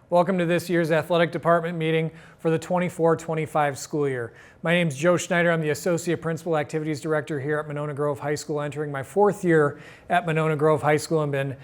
Welcome to this year's athletic department meeting for the 24-25 school year. My name is Joe Schneider. I'm the Associate Principal Activities Director here at Monona Grove High School, entering my fourth year at Monona Grove High School, and been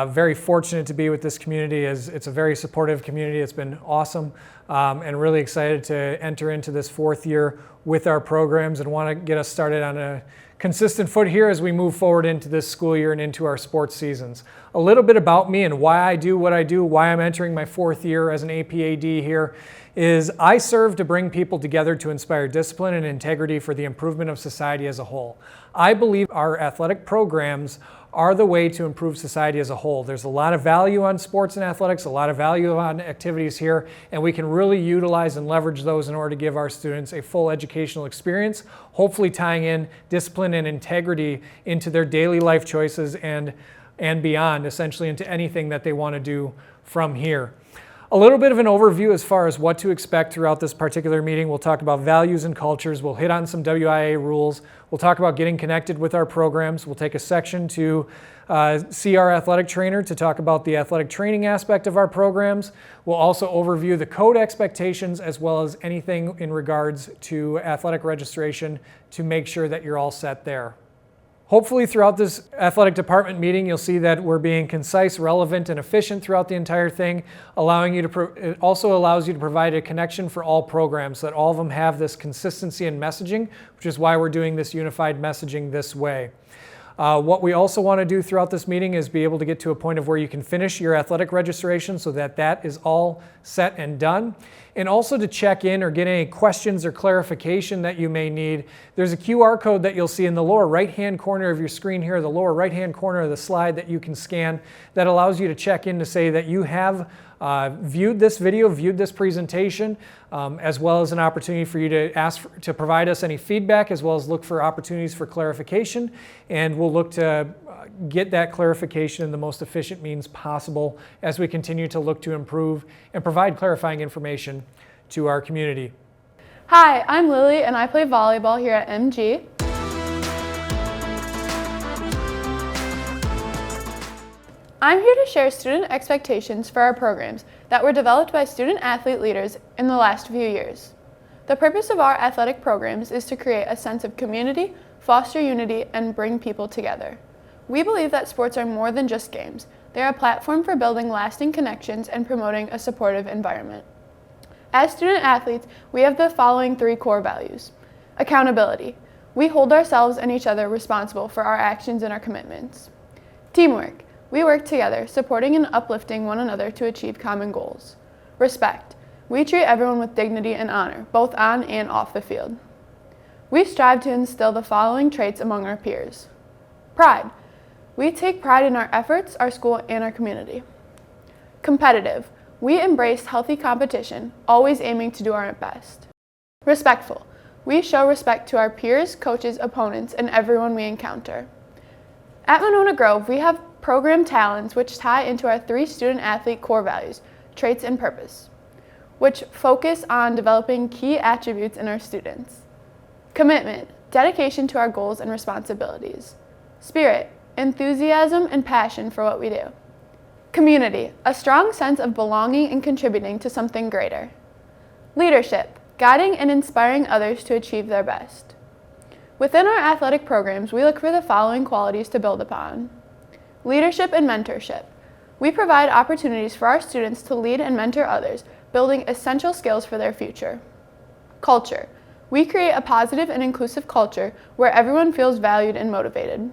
very fortunate to be with this community, as it's a very supportive community. It's been awesome, and really excited to enter into this fourth year with our programs and want to get us started on a consistent foot here as we move forward into this school year and into our sports seasons. A little bit about me and why I do what I do, why I'm entering my fourth year as an APAD here, is I serve to bring people together to inspire discipline and integrity for the improvement of society as a whole. I believe our athletic programs are the way to improve society as a whole. There's a lot of value on sports and athletics, a lot of value on activities here, and we can really utilize and leverage those in order to give our students a full educational experience, hopefully tying in discipline and integrity into their daily life choices and beyond, essentially into anything that they want to do from here. A little bit of an overview as far as what to expect throughout this particular meeting. We'll talk about values and cultures. We'll hit on some WIAA rules. We'll talk about getting connected with our programs. We'll take a section to see our athletic trainer to talk about the athletic training aspect of our programs. We'll also overview the code expectations as well as anything in regards to athletic registration to make sure that you're all set there. Hopefully throughout this athletic department meeting, you'll see that we're being concise, relevant, and efficient throughout the entire thing, it also allows you to provide a connection for all programs so that all of them have this consistency in messaging, which is why we're doing this unified messaging this way. What we also want to do throughout this meeting is be able to get to a point of where you can finish your athletic registration so that that is all set and done. And also to check in or get any questions or clarification that you may need. There's a QR code that you'll see in the lower right-hand corner of your screen here, the lower right-hand corner of the slide that you can scan, that allows you to check in to say that you have viewed this video, viewed this presentation, as well as an opportunity for you to provide us any feedback, as well as look for opportunities for clarification. And we'll look to get that clarification in the most efficient means possible as we continue to look to improve and provide clarifying information to our community. Hi, I'm Lily and I play volleyball here at MG. I'm here to share student expectations for our programs that were developed by student athlete leaders in the last few years. The purpose of our athletic programs is to create a sense of community, foster unity, and bring people together. We believe that sports are more than just games. They are a platform for building lasting connections and promoting a supportive environment. As student athletes, we have the following three core values. Accountability. We hold ourselves and each other responsible for our actions and our commitments. Teamwork. We work together, supporting and uplifting one another to achieve common goals. Respect. We treat everyone with dignity and honor, both on and off the field. We strive to instill the following traits among our peers. Pride. We take pride in our efforts, our school, and our community. Competitive. We embrace healthy competition, always aiming to do our best. Respectful. We show respect to our peers, coaches, opponents, and everyone we encounter. At Monona Grove, we have program talents which tie into our three student-athlete core values, traits, and purpose, which focus on developing key attributes in our students. Commitment. Dedication to our goals and responsibilities. Spirit. Enthusiasm and passion for what we do. Community, a strong sense of belonging and contributing to something greater. Leadership, guiding and inspiring others to achieve their best. Within our athletic programs, we look for the following qualities to build upon. Leadership and mentorship. We provide opportunities for our students to lead and mentor others, building essential skills for their future. Culture. We create a positive and inclusive culture where everyone feels valued and motivated.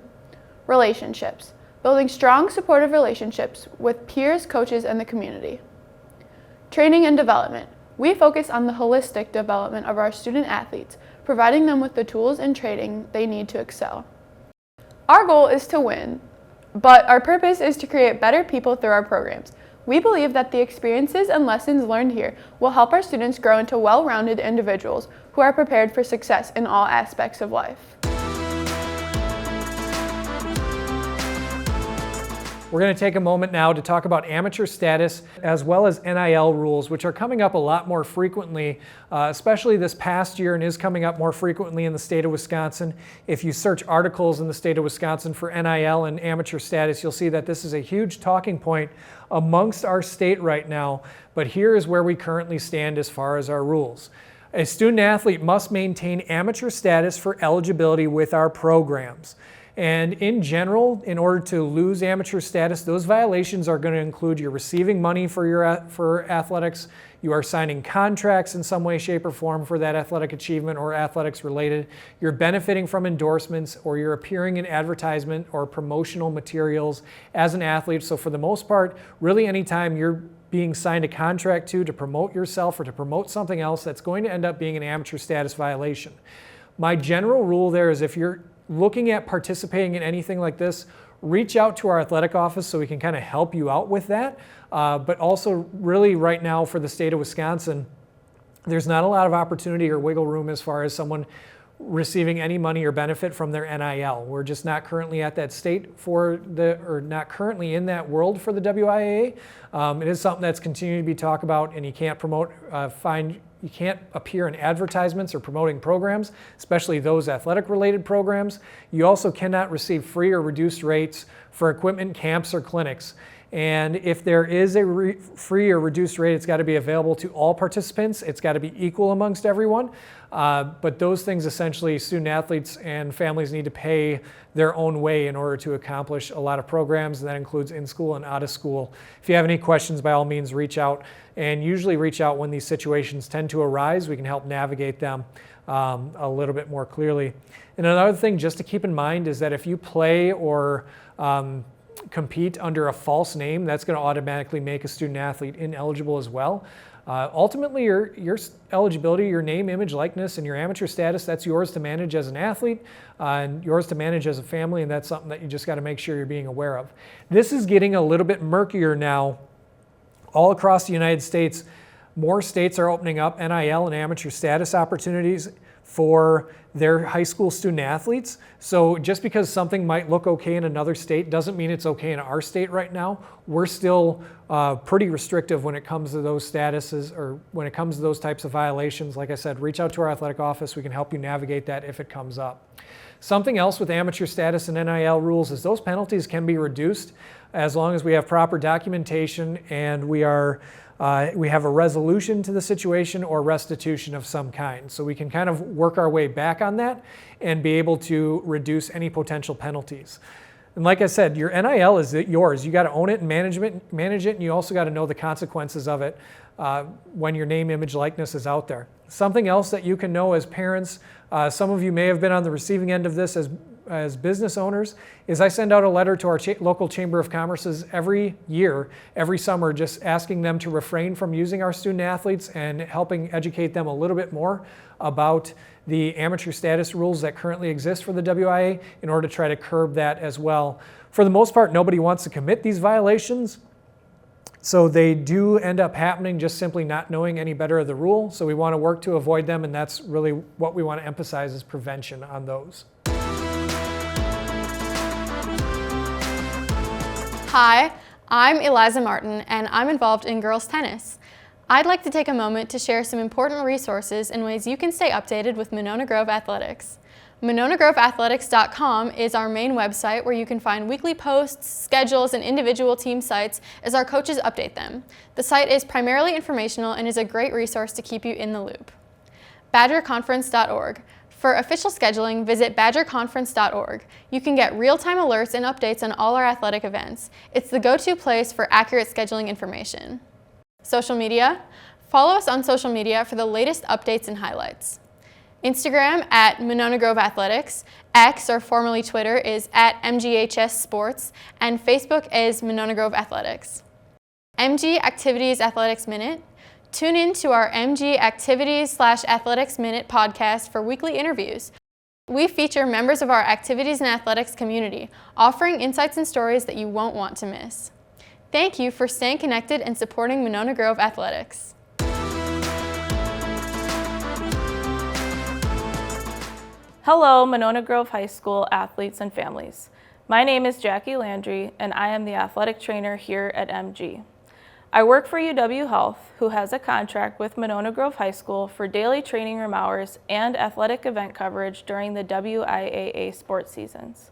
Relationships, building strong, supportive relationships with peers, coaches, and the community. Training and development, we focus on the holistic development of our student athletes, providing them with the tools and training they need to excel. Our goal is to win, but our purpose is to create better people through our programs. We believe that the experiences and lessons learned here will help our students grow into well-rounded individuals who are prepared for success in all aspects of life. We're going to take a moment now to talk about amateur status as well as NIL rules, which are coming up a lot more frequently, especially this past year, and is coming up more frequently in the state of Wisconsin. If you search articles in the state of Wisconsin for NIL and amateur status, you'll see that this is a huge talking point amongst our state right now. But here is where we currently stand as far as our rules. A student athlete must maintain amateur status for eligibility with our programs. And in general, in order to lose amateur status, those violations are going to include you're receiving money for athletics, you are signing contracts in some way, shape, or form for that athletic achievement or athletics related, you're benefiting from endorsements, or you're appearing in advertisement or promotional materials as an athlete. So for the most part, really anytime you're being signed a contract to promote yourself or to promote something else, that's going to end up being an amateur status violation. My general rule there is if you're looking at participating in anything like this, reach out to our athletic office so we can kind of help you out with that. But also really right now for the state of Wisconsin, there's not a lot of opportunity or wiggle room as far as someone receiving any money or benefit from their NIL. We're just not currently at that state or not currently in that world for the WIAA. It is something that's continuing to be talked about, and you can't you can't appear in advertisements or promoting programs, especially those athletic related programs. You also cannot receive free or reduced rates for equipment, camps, or clinics. And if there is a free or reduced rate, it's got to be available to all participants. It's got to be equal amongst everyone. But those things essentially student athletes and families need to pay their own way in order to accomplish a lot of programs, and that includes in school and out of school. If you have any questions, by all means reach out, and usually reach out when these situations tend to arise. We can help navigate them a little bit more clearly. And another thing just to keep in mind is that if you play or compete under a false name, that's going to automatically make a student athlete ineligible as well. Ultimately, your eligibility, your name, image, likeness, and your amateur status, that's yours to manage as an athlete and yours to manage as a family, and that's something that you just got to make sure you're being aware of. This is getting a little bit murkier now all across the United States. More states are opening up NIL and amateur status opportunities for their high school student athletes. So just because something might look okay in another state doesn't mean it's okay in our state right now. We're still pretty restrictive when it comes to those statuses or when it comes to those types of violations. Like I said, reach out to our athletic office. We can help you navigate that if it comes up. Something else with amateur status and NIL rules is those penalties can be reduced as long as we have proper documentation and we have a resolution to the situation or restitution of some kind. So we can kind of work our way back on that and be able to reduce any potential penalties. And like I said, your NIL is yours. You got to own it and manage it, and you also got to know the consequences of it when your name, image, likeness is out there. Something else that you can know as parents, some of you may have been on the receiving end of this as business owners, is I send out a letter to our local Chamber of Commerce's every year, every summer, just asking them to refrain from using our student athletes and helping educate them a little bit more about the amateur status rules that currently exist for the WIAA in order to try to curb that as well. For the most part, nobody wants to commit these violations, so they do end up happening just simply not knowing any better of the rule. So we want to work to avoid them, and that's really what we want to emphasize is prevention on those. Hi, I'm Eliza Martin, and I'm involved in girls tennis. I'd like to take a moment to share some important resources and ways you can stay updated with Monona Grove Athletics. MononaGroveAthletics.com is our main website where you can find weekly posts, schedules, and individual team sites as our coaches update them. The site is primarily informational and is a great resource to keep you in the loop. BadgerConference.org. For official scheduling, visit badgerconference.org. You can get real-time alerts and updates on all our athletic events. It's the go-to place for accurate scheduling information. Social media. Follow us on social media for the latest updates and highlights. Instagram at Monona Grove Athletics, X, or formerly Twitter, is at mghssports, and Facebook is Monona Grove Athletics. MG Activities Athletics Minute. Tune in to our MG Activities/Athletics Minute podcast for weekly interviews. We feature members of our activities and athletics community, offering insights and stories that you won't want to miss. Thank you for staying connected and supporting Monona Grove Athletics. Hello, Monona Grove High School athletes and families. My name is Jackie Landry, and I am the athletic trainer here at MG. I work for UW Health, who has a contract with Monona Grove High School for daily training room hours and athletic event coverage during the WIAA sports seasons.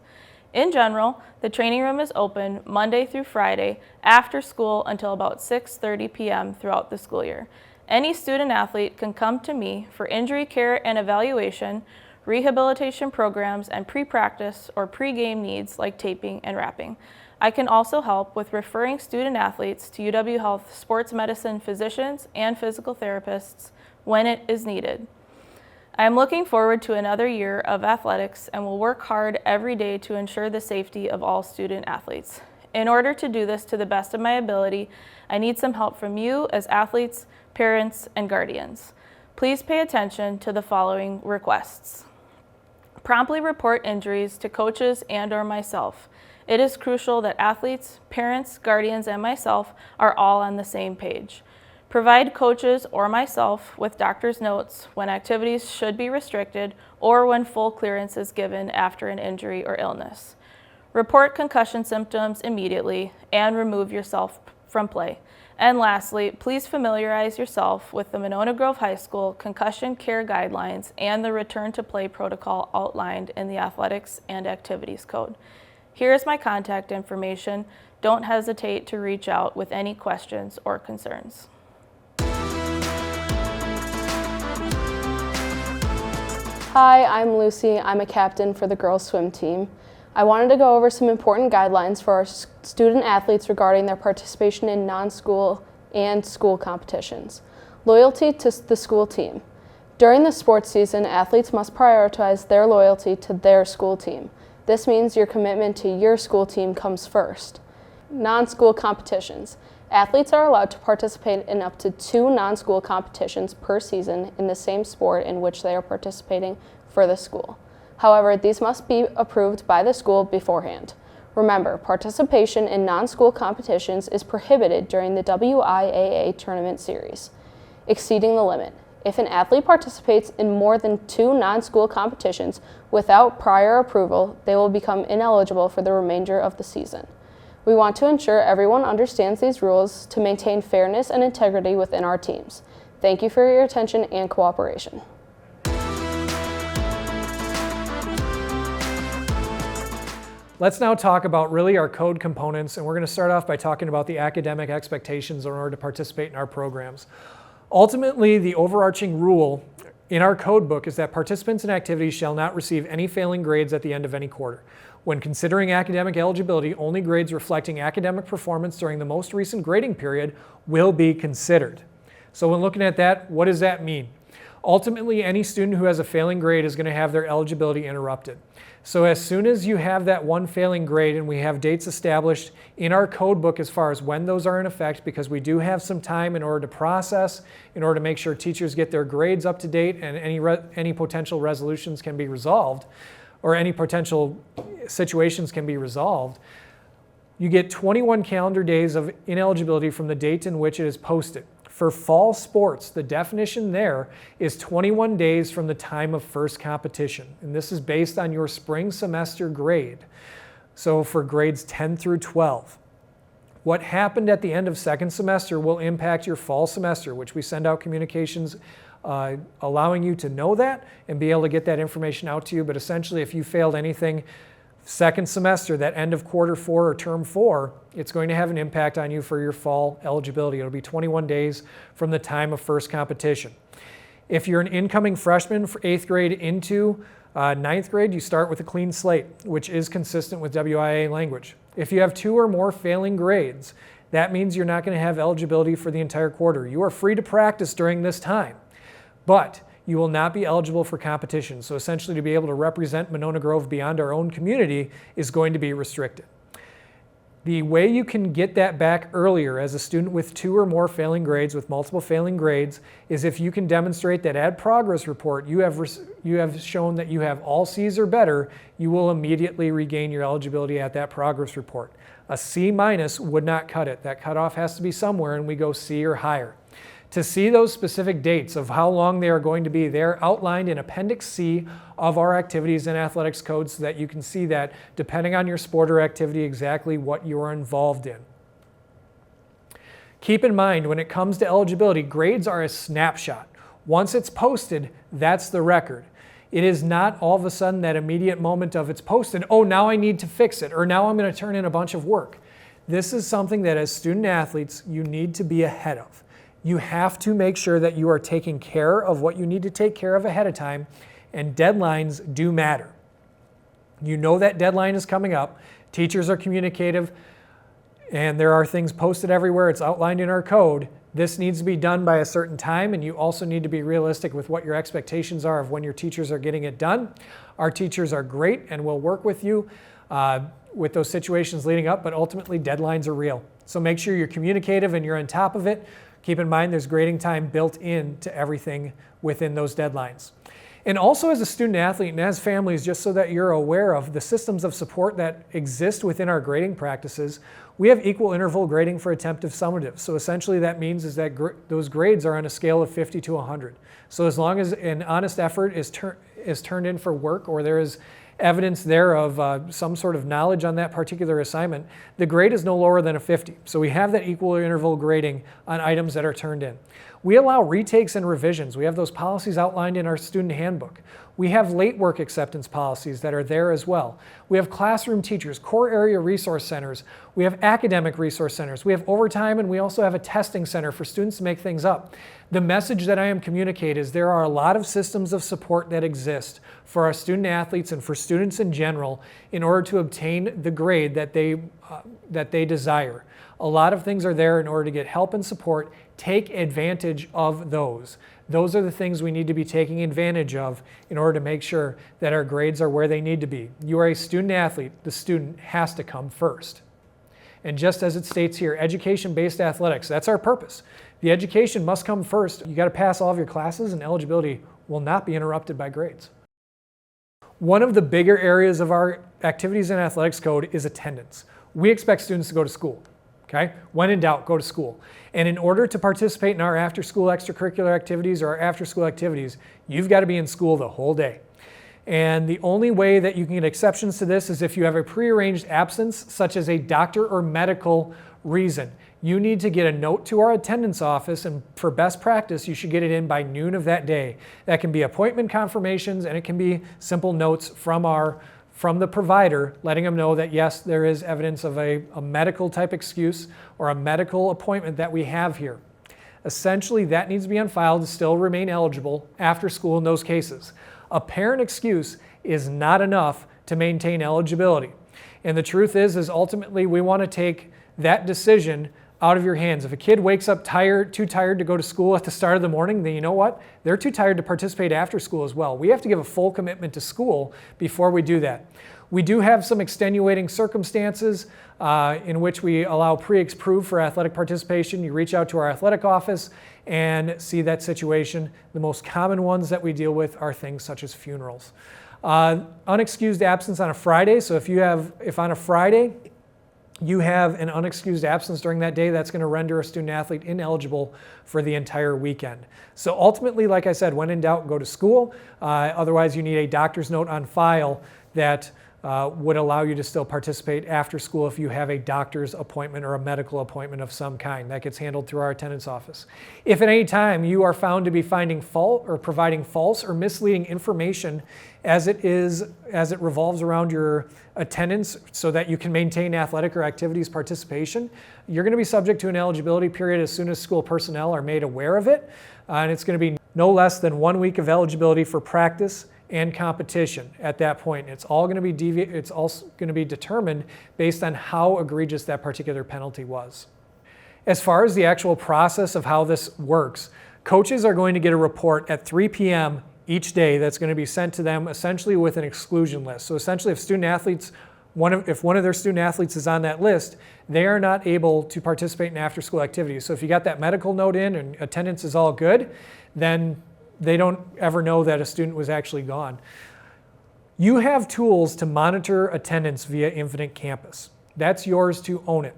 In general, the training room is open Monday through Friday after school until about 6:30 p.m. throughout the school year. Any student athlete can come to me for injury care and evaluation, rehabilitation programs, and pre-practice or pre-game needs like taping and wrapping. I can also help with referring student athletes to UW Health sports medicine physicians and physical therapists when it is needed. I am looking forward to another year of athletics and will work hard every day to ensure the safety of all student athletes. In order to do this to the best of my ability, I need some help from you as athletes, parents, and guardians. Please pay attention to the following requests. Promptly report injuries to coaches and/or myself. It is crucial that athletes, parents, guardians, and myself are all on the same page. Provide coaches or myself with doctor's notes when activities should be restricted or when full clearance is given after an injury or illness. Report concussion symptoms immediately and remove yourself from play. And lastly, please familiarize yourself with the Monona Grove High School concussion care guidelines and the return to play protocol outlined in the Athletics and Activities Code. Here is my contact information. Don't hesitate to reach out with any questions or concerns. Hi, I'm Lucy. I'm a captain for the girls swim team. I wanted to go over some important guidelines for our student athletes regarding their participation in non-school and school competitions. Loyalty to the school team. During the sports season, athletes must prioritize their loyalty to their school team. This means your commitment to your school team comes first. Non-school competitions. Athletes are allowed to participate in up to 2 non-school competitions per season in the same sport in which they are participating for the school. However, these must be approved by the school beforehand. Remember, participation in non-school competitions is prohibited during the WIAA tournament series. Exceeding the limit. If an athlete participates in more than 2 non-school competitions without prior approval, they will become ineligible for the remainder of the season. We want to ensure everyone understands these rules to maintain fairness and integrity within our teams. Thank you for your attention and cooperation. Let's now talk about really our code components, and we're going to start off by talking about the academic expectations in order to participate in our programs. Ultimately, the overarching rule in our code book is that participants in activities shall not receive any failing grades at the end of any quarter. When considering academic eligibility, only grades reflecting academic performance during the most recent grading period will be considered. So when looking at that, what does that mean? Ultimately, any student who has a failing grade is going to have their eligibility interrupted. So as soon as you have that one failing grade, and we have dates established in our code book as far as when those are in effect, because we do have some time in order to process, in order to make sure teachers get their grades up to date and any potential resolutions can be resolved, or any potential situations can be resolved. You get 21 calendar days of ineligibility from the date in which it is posted. For fall sports, the definition there is 21 days from the time of first competition. And this is based on your spring semester grade. So for grades 10 through 12. What happened at the end of second semester will impact your fall semester, which we send out communications allowing you to know that and be able to get that information out to you. But essentially, if you failed anything second semester, that end of quarter 4 or term 4, it's going to have an impact on you for your fall eligibility. It'll be 21 days from the time of first competition. If you're an incoming freshman for 8th grade into 9th grade, you start with a clean slate, which is consistent with WIAA language. If you have 2 or more failing grades, that means you're not going to have eligibility for the entire quarter. You are free to practice during this time, but you will not be eligible for competition. So essentially, to be able to represent Monona Grove beyond our own community is going to be restricted. The way you can get that back earlier as a student with 2 or more failing grades, with multiple failing grades, is if you can demonstrate that at progress report you have shown that you have all C's or better, you will immediately regain your eligibility at that progress report. A C- would not cut it. That cutoff has to be somewhere, and we go C or higher. To see those specific dates of how long they are going to be, they're outlined in Appendix C of our activities and athletics code so that you can see that depending on your sport or activity exactly what you are involved in. Keep in mind when it comes to eligibility, grades are a snapshot. Once it's posted, that's the record. It is not all of a sudden that immediate moment of it's posted, oh, now I need to fix it, or now I'm going to turn in a bunch of work. This is something that as student athletes, you need to be ahead of. You have to make sure that you are taking care of what you need to take care of ahead of time, and deadlines do matter. You know that deadline is coming up. Teachers are communicative, and there are things posted everywhere. It's outlined in our code. This needs to be done by a certain time, and you also need to be realistic with what your expectations are of when your teachers are getting it done. Our teachers are great and will work with you with those situations leading up, but ultimately deadlines are real. So make sure you're communicative and you're on top of it. Keep in mind there's grading time built into everything within those deadlines. And also as a student athlete and as families, just so that you're aware of the systems of support that exist within our grading practices, we have equal interval grading for attemptive summative. So essentially that means is that those grades are on a scale of 50 to 100. So as long as an honest effort is turned in for work, or there is evidence there of some sort of knowledge on that particular assignment, the grade is no lower than a 50. So we have that equal interval grading on items that are turned in. We allow retakes and revisions. We have those policies outlined in our student handbook. We have late work acceptance policies that are there as well. We have classroom teachers, core area resource centers. We have academic resource centers. We have overtime, and we also have a testing center for students to make things up. The message that I am communicating is there are a lot of systems of support that exist for our student athletes and for students in general in order to obtain the grade that they desire. A lot of things are there in order to get help and support. Take advantage of those. Those are the things we need to be taking advantage of in order to make sure that our grades are where they need to be. You are a student athlete. The student has to come first. And just as it states here, education-based athletics, that's our purpose. The education must come first. You got to pass all of your classes, and eligibility will not be interrupted by grades. One of the bigger areas of our activities and athletics code is attendance. We expect students to go to school. Okay? When in doubt, go to school. And in order to participate in our after-school extracurricular activities or our after-school activities, you've got to be in school the whole day. And the only way that you can get exceptions to this is if you have a prearranged absence, such as a doctor or medical reason. You need to get a note to our attendance office, and for best practice, you should get it in by noon of that day. That can be appointment confirmations, and it can be simple notes from the provider letting them know that yes, there is evidence of a medical type excuse or a medical appointment that we have here. Essentially, that needs to be on file to still remain eligible after school in those cases. A parent excuse is not enough to maintain eligibility. And the truth is ultimately we want to take that decision out of your hands. If a kid wakes up too tired to go to school at the start of the morning, then you know what? They're too tired to participate after school as well. We have to give a full commitment to school before we do that. We do have some extenuating circumstances in which we allow pre-approved for athletic participation. You reach out to our athletic office and see that situation. The most common ones that we deal with are things such as funerals. Unexcused absence on a Friday. So if on a Friday you have an unexcused absence during that day, that's going to render a student athlete ineligible for the entire weekend. So ultimately, like I said, when in doubt, go to school. Otherwise, you need a doctor's note on file that would allow you to still participate after school if you have a doctor's appointment or a medical appointment of some kind. That gets handled through our attendance office. If at any time you are found to be finding fault or providing false or misleading information as it revolves around your attendance so that you can maintain athletic or activities participation, you're going to be subject to an eligibility period as soon as school personnel are made aware of it. And it's going to be no less than 1 week of eligibility for practice and competition at that point. It's all going to be it's also going to be determined based on how egregious that particular penalty was. As far as the actual process of how this works, coaches are going to get a report at 3 p.m. each day that's going to be sent to them essentially with an exclusion list. So essentially if one of their student athletes is on that list, they are not able to participate in after-school activities. So if you got that medical note in and attendance is all good, then they don't ever know that a student was actually gone. You have tools to monitor attendance via Infinite Campus. That's yours to own it.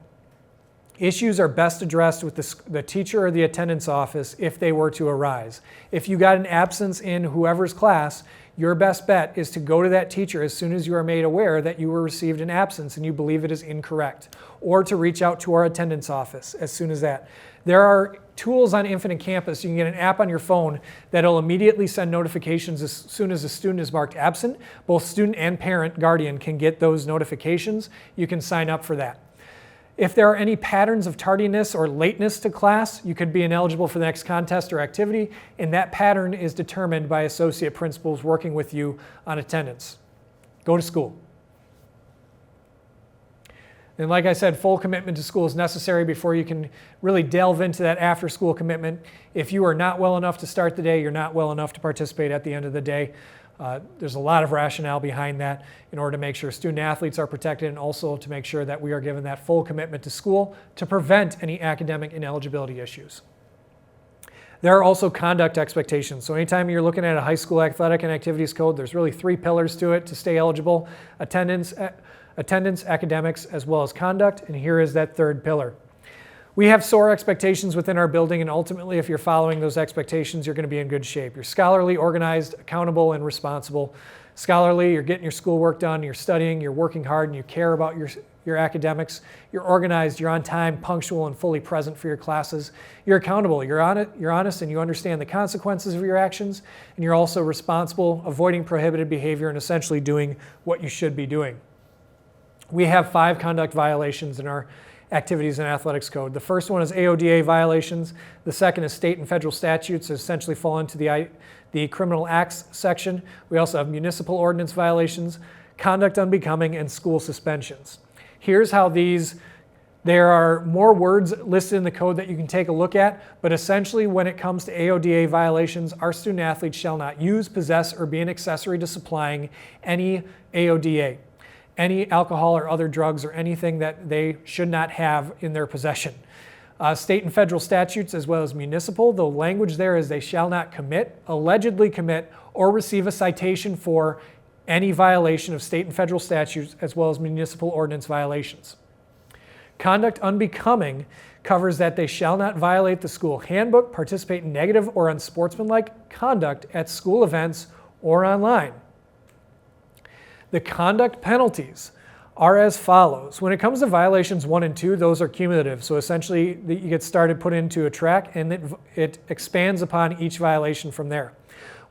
Issues are best addressed with the teacher or the attendance office if they were to arise. If you got an absence in whoever's class, your best bet is to go to that teacher as soon as you are made aware that you were received an absence and you believe it is incorrect, or to reach out to our attendance office as soon as that. There are tools on Infinite Campus. You can get an app on your phone that'll immediately send notifications as soon as a student is marked absent. Both student and parent guardian can get those notifications. You can sign up for that. If there are any patterns of tardiness or lateness to class, you could be ineligible for the next contest or activity, and that pattern is determined by associate principals working with you on attendance. Go to school. And like I said, full commitment to school is necessary before you can really delve into that after-school commitment. If you are not well enough to start the day, you're not well enough to participate at the end of the day. There's a lot of rationale behind that in order to make sure student athletes are protected and also to make sure that we are given that full commitment to school to prevent any academic ineligibility issues. There are also conduct expectations. So anytime you're looking at a high school athletic and activities code, there's really 3 pillars to it to stay eligible: attendance, academics, as well as conduct, and here is that 3rd pillar. We have SOAR expectations within our building, and ultimately, if you're following those expectations, you're going to be in good shape. You're scholarly, organized, accountable, and responsible. Scholarly, you're getting your schoolwork done, you're studying, you're working hard, and you care about your academics. You're organized, you're on time, punctual, and fully present for your classes. You're accountable, you're honest, and you understand the consequences of your actions, and you're also responsible, avoiding prohibited behavior, and essentially doing what you should be doing. We have 5 conduct violations in our activities and athletics code. The first one is AODA violations. The second is state and federal statutes that essentially fall into the criminal acts section. We also have municipal ordinance violations, conduct unbecoming, and school suspensions. Here's how there are more words listed in the code that you can take a look at, but essentially when it comes to AODA violations, our student athletes shall not use, possess, or be an accessory to supplying any AODA. Any alcohol or other drugs or anything that they should not have in their possession. State and federal statutes as well as municipal, the language there is they shall not commit, allegedly commit, or receive a citation for any violation of state and federal statutes as well as municipal ordinance violations. Conduct unbecoming covers that they shall not violate the school handbook, participate in negative or unsportsmanlike conduct at school events or online. The conduct penalties are as follows. When it comes to violations 1 and 2, those are cumulative. So essentially, you get started, put into a track, and it expands upon each violation from there.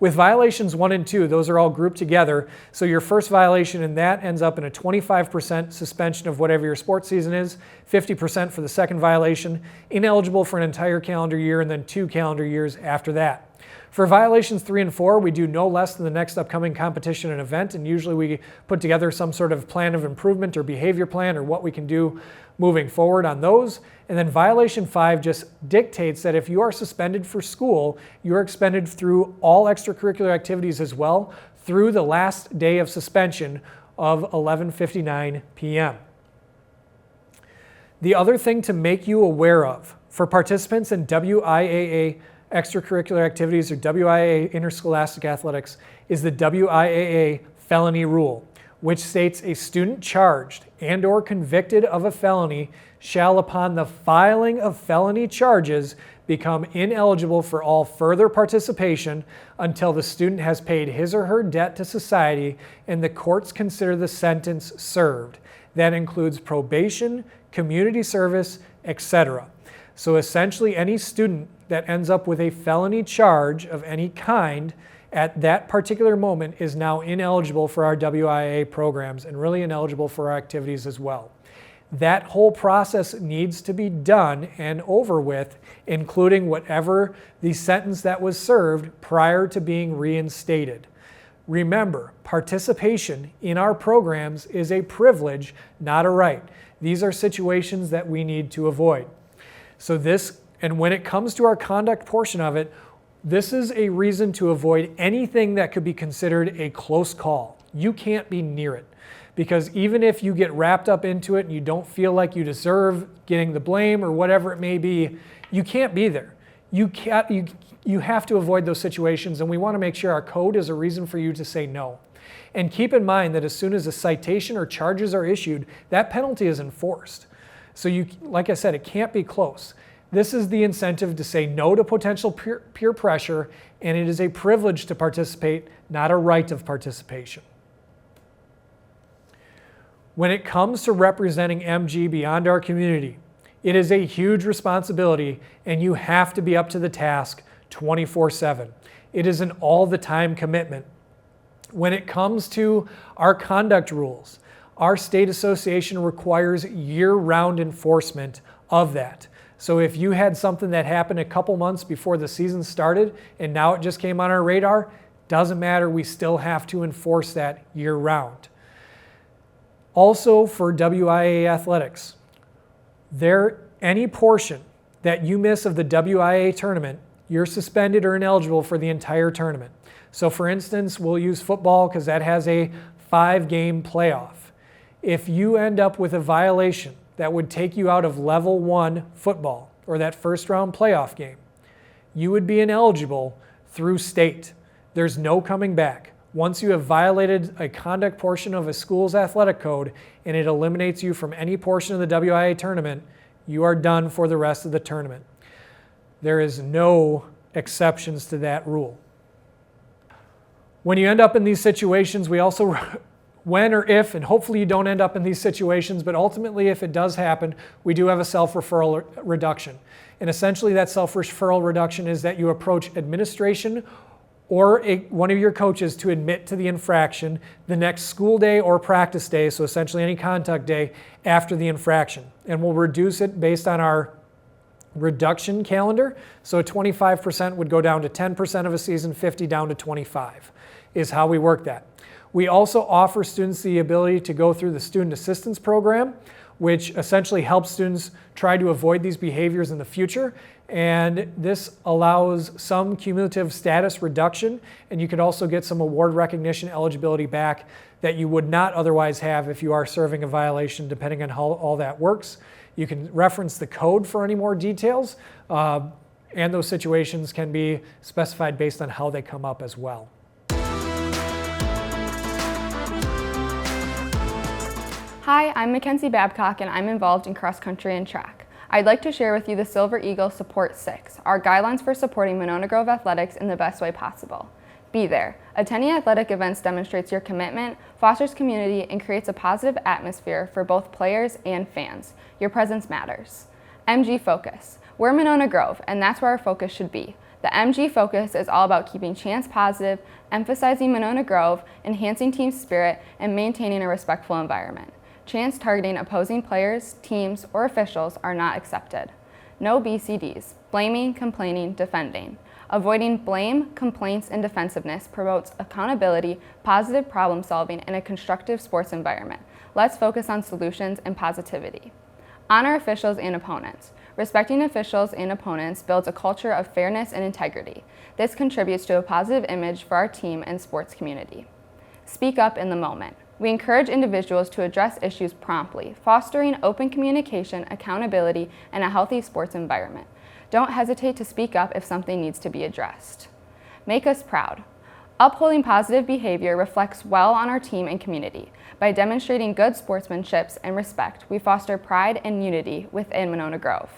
With violations 1 and 2, those are all grouped together. So your first violation in that ends up in a 25% suspension of whatever your sports season is, 50% for the second violation, ineligible for an entire calendar year, and then 2 calendar years after that. For violations 3 and 4, we do no less than the next upcoming competition and event, and usually we put together some sort of plan of improvement or behavior plan or what we can do moving forward on those. And then violation 5 just dictates that if you are suspended for school, you are expended through all extracurricular activities as well through the last day of suspension of 11:59 p.m. The other thing to make you aware of for participants in WIAA extracurricular activities or WIAA interscholastic athletics is the WIAA felony rule, which states a student charged and or convicted of a felony shall upon the filing of felony charges become ineligible for all further participation until the student has paid his or her debt to society and the courts consider the sentence served. That includes probation, community service, etc. So essentially any student that ends up with a felony charge of any kind at that particular moment is now ineligible for our WIAA programs and really ineligible for our activities as well. That whole process needs to be done and over with, including whatever the sentence that was served prior to being reinstated. Remember, participation in our programs is a privilege, not a right. These are situations that we need to avoid. And when it comes to our conduct portion of it, this is a reason to avoid anything that could be considered a close call. You can't be near it. Because even if you get wrapped up into it and you don't feel like you deserve getting the blame or whatever it may be, you can't be there. You have to avoid those situations, and we want to make sure our code is a reason for you to say no. And keep in mind that as soon as a citation or charges are issued, that penalty is enforced. So like I said, it can't be close. This is the incentive to say no to potential peer pressure, and it is a privilege to participate, not a right of participation. When it comes to representing MG beyond our community, it is a huge responsibility, and you have to be up to the task 24/7. It is an all-the-time commitment. When it comes to our conduct rules, our state association requires year-round enforcement of that. So if you had something that happened a couple months before the season started and now it just came on our radar, doesn't matter, we still have to enforce that year-round. Also for WIAA athletics, any portion that you miss of the WIAA tournament, you're suspended or ineligible for the entire tournament. So for instance, we'll use football because that has a 5-game playoff. If you end up with a violation that would take you out of level 1 football or that first round playoff game, you would be ineligible through state. There's no coming back. Once you have violated a conduct portion of a school's athletic code and it eliminates you from any portion of the WIAA tournament, you are done for the rest of the tournament. There is no exceptions to that rule. When you end up in these situations, we also, when or if, and hopefully you don't end up in these situations, but ultimately if it does happen, we do have a self-referral reduction. And essentially that self-referral reduction is that you approach administration or one of your coaches to admit to the infraction the next school day or practice day, so essentially any contact day after the infraction. And we'll reduce it based on our reduction calendar. So 25% would go down to 10% of a season, 50 down to 25 is how we work that. We also offer students the ability to go through the student assistance program, which essentially helps students try to avoid these behaviors in the future. And this allows some cumulative status reduction, and you could also get some award recognition eligibility back that you would not otherwise have if you are serving a violation, depending on how all that works. You can reference the code for any more details, and those situations can be specified based on how they come up as well. Hi, I'm Mackenzie Babcock and I'm involved in cross country and track. I'd like to share with you the Silver Eagle Support 6, our guidelines for supporting Monona Grove athletics in the best way possible. Be there. Attending athletic events demonstrates your commitment, fosters community, and creates a positive atmosphere for both players and fans. Your presence matters. MG Focus. We're Monona Grove, and that's where our focus should be. The MG Focus is all about keeping chance positive, emphasizing Monona Grove, enhancing team spirit, and maintaining a respectful environment. Chance targeting opposing players, teams, or officials are not accepted. No BCDs, blaming, complaining, defending. Avoiding blame, complaints, and defensiveness promotes accountability, positive problem solving, and a constructive sports environment. Let's focus on solutions and positivity. Honor officials and opponents. Respecting officials and opponents builds a culture of fairness and integrity. This contributes to a positive image for our team and sports community. Speak up in the moment. We encourage individuals to address issues promptly, fostering open communication, accountability, and a healthy sports environment. Don't hesitate to speak up if something needs to be addressed. Make us proud. Upholding positive behavior reflects well on our team and community. By demonstrating good sportsmanship and respect, we foster pride and unity within Monona Grove.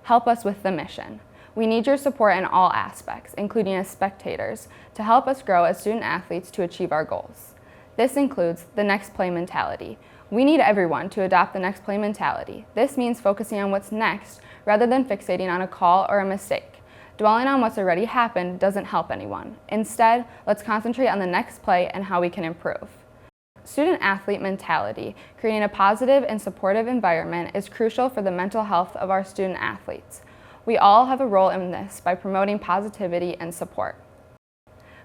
Help us with the mission. We need your support in all aspects, including as spectators, to help us grow as student athletes to achieve our goals. This includes the next play mentality. We need everyone to adopt the next play mentality. This means focusing on what's next rather than fixating on a call or a mistake. Dwelling on what's already happened doesn't help anyone. Instead, let's concentrate on the next play and how we can improve. Student athlete mentality, creating a positive and supportive environment, is crucial for the mental health of our student athletes. We all have a role in this by promoting positivity and support.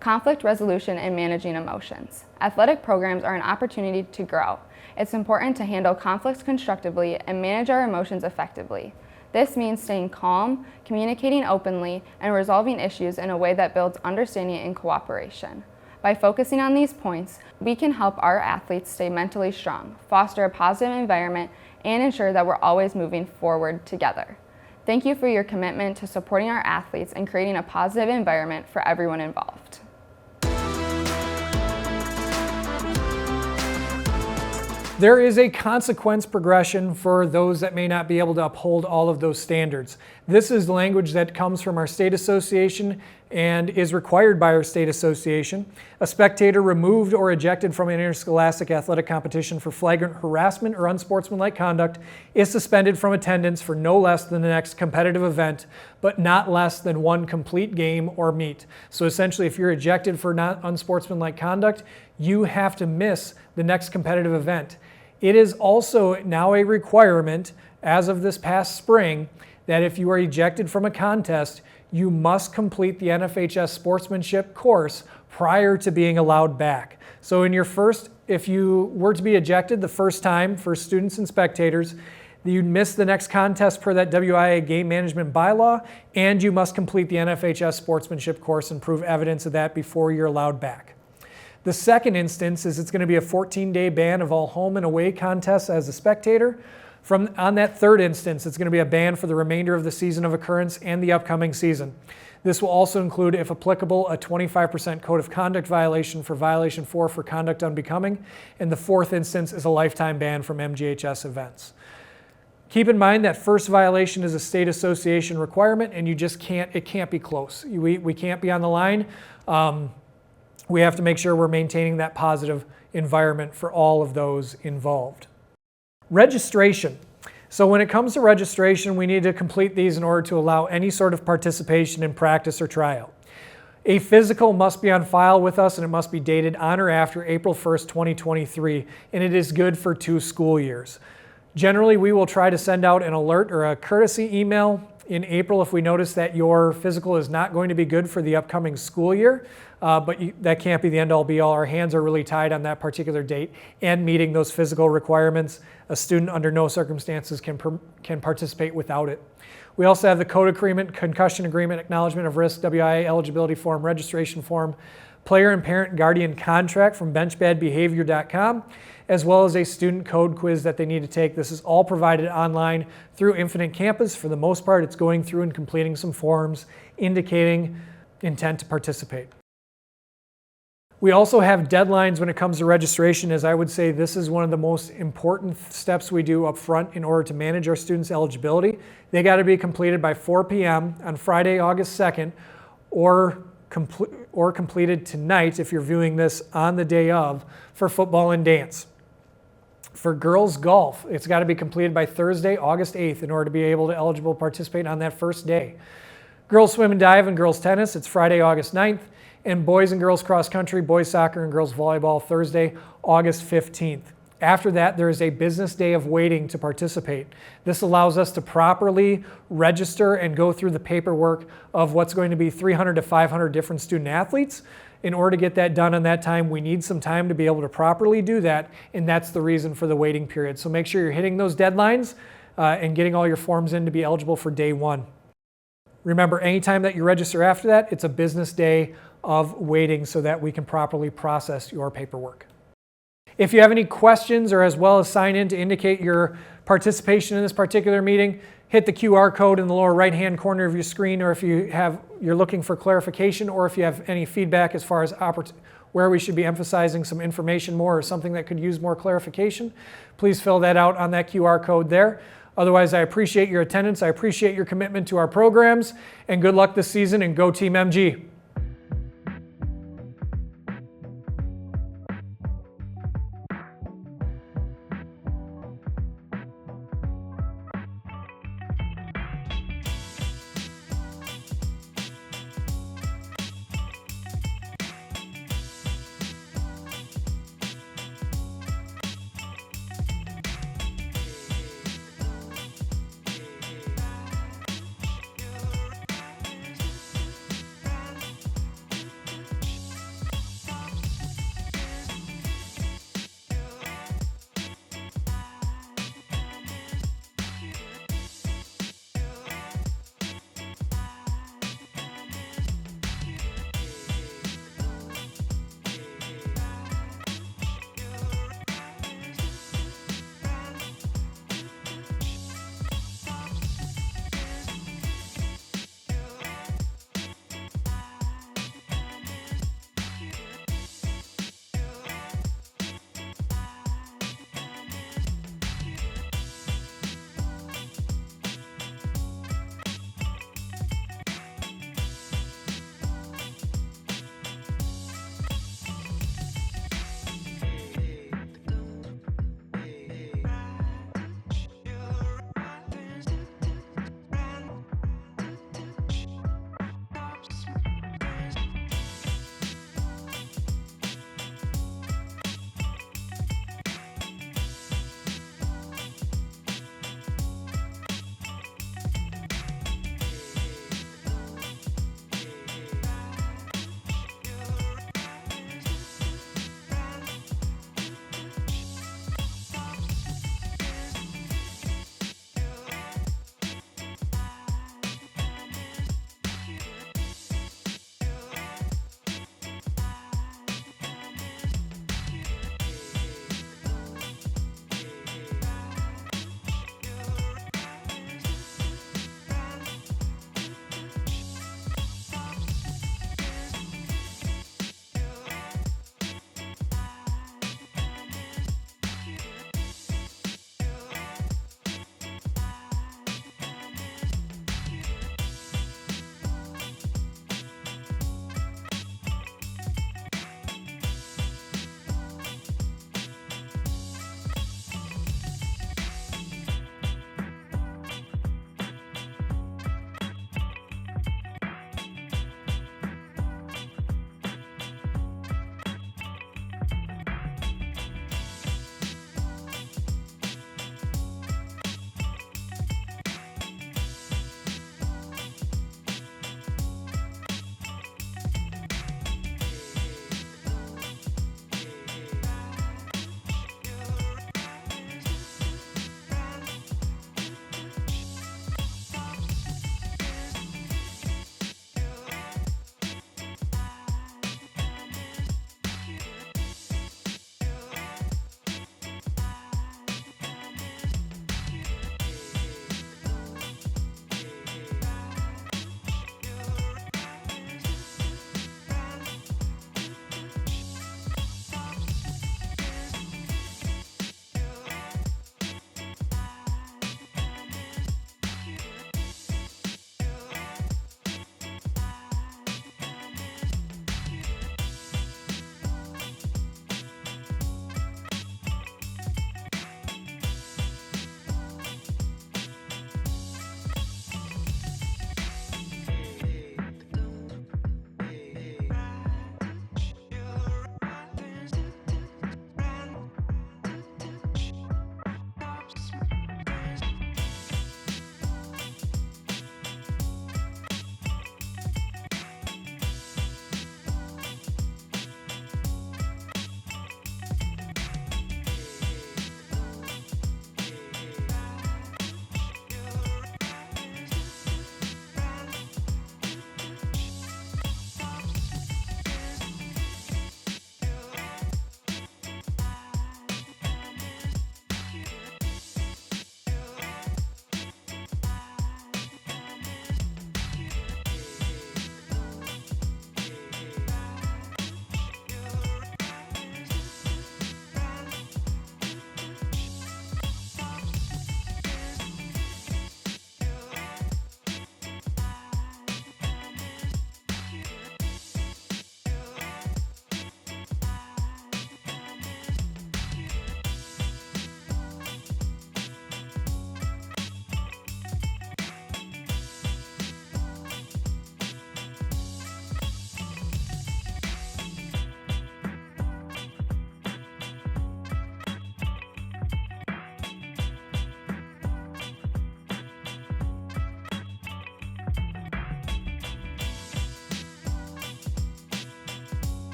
Conflict resolution and managing emotions. Athletic programs are an opportunity to grow. It's important to handle conflicts constructively and manage our emotions effectively. This means staying calm, communicating openly, and resolving issues in a way that builds understanding and cooperation. By focusing on these points, we can help our athletes stay mentally strong, foster a positive environment, and ensure that we're always moving forward together. Thank you for your commitment to supporting our athletes and creating a positive environment for everyone involved. There is a consequence progression for those that may not be able to uphold all of those standards. This is language that comes from our state association and is required by our state association. A spectator removed or ejected from an interscholastic athletic competition for flagrant harassment or unsportsmanlike conduct is suspended from attendance for no less than the next competitive event, but not less than one complete game or meet. So essentially, if you're ejected for not unsportsmanlike conduct, you have to miss the next competitive event. It is also now a requirement, as of this past spring, that if you are ejected from a contest, you must complete the NFHS sportsmanship course prior to being allowed back. So if you were to be ejected the first time for students and spectators, you'd miss the next contest per that WIAA game management bylaw, and you must complete the NFHS sportsmanship course and prove evidence of that before you're allowed back. The second instance is it's going to be a 14-day ban of all home and away contests as a spectator. On that third instance, it's going to be a ban for the remainder of the season of occurrence and the upcoming season. This will also include, if applicable, a 25% code of conduct violation for violation 4 for conduct unbecoming, and the fourth instance is a lifetime ban from MGHS events. Keep in mind that first violation is a state association requirement, and it can't be close. We can't be on the line. We have to make sure we're maintaining that positive environment for all of those involved. Registration. So when it comes to registration, we need to complete these in order to allow any sort of participation in practice or tryout. A physical must be on file with us, and it must be dated on or after April 1st, 2023, and it is good for 2 school years. Generally, we will try to send out an alert or a courtesy email in April if we notice that your physical is not going to be good for the upcoming school year, but that can't be the end-all be-all. Our hands are really tied on that particular date and meeting those physical requirements. A student under no circumstances can participate without it. We also have the code agreement, concussion agreement, acknowledgement of risk, WIAA eligibility form, registration form, player and parent guardian contract from benchbadbehavior.com, as well as a student code quiz that they need to take. This is all provided online through Infinite Campus. For the most part, it's going through and completing some forms indicating intent to participate. We also have deadlines when it comes to registration, as I would say this is one of the most important steps we do up front in order to manage our students' eligibility. They got to be completed by 4 p.m. on Friday, August 2nd, or completed tonight if you're viewing this on the day of for football and dance. For girls golf, it's got to be completed by Thursday, August 8th in order to be able to eligible participate on that first day. Girls swim and dive and girls tennis, it's Friday, August 9th. And boys and girls cross country, boys soccer and girls volleyball, Thursday, August 15th. After that, there is a business day of waiting to participate. This allows us to properly register and go through the paperwork of what's going to be 300 to 500 different student athletes. In order to get that done in that time, we need some time to be able to properly do that, and that's the reason for the waiting period. So make sure you're hitting those deadlines and getting all your forms in to be eligible for day 1. Remember, anytime that you register after that, it's a business day of waiting so that we can properly process your paperwork. If you have any questions or as well as sign in to indicate your participation in this particular meeting, hit the QR code in the lower right-hand corner of your screen, or if you're looking for clarification, or if you have any feedback as far as where we should be emphasizing some information more or something that could use more clarification, please fill that out on that QR code there. Otherwise, I appreciate your attendance. I appreciate your commitment to our programs, and good luck this season, and go Team MG.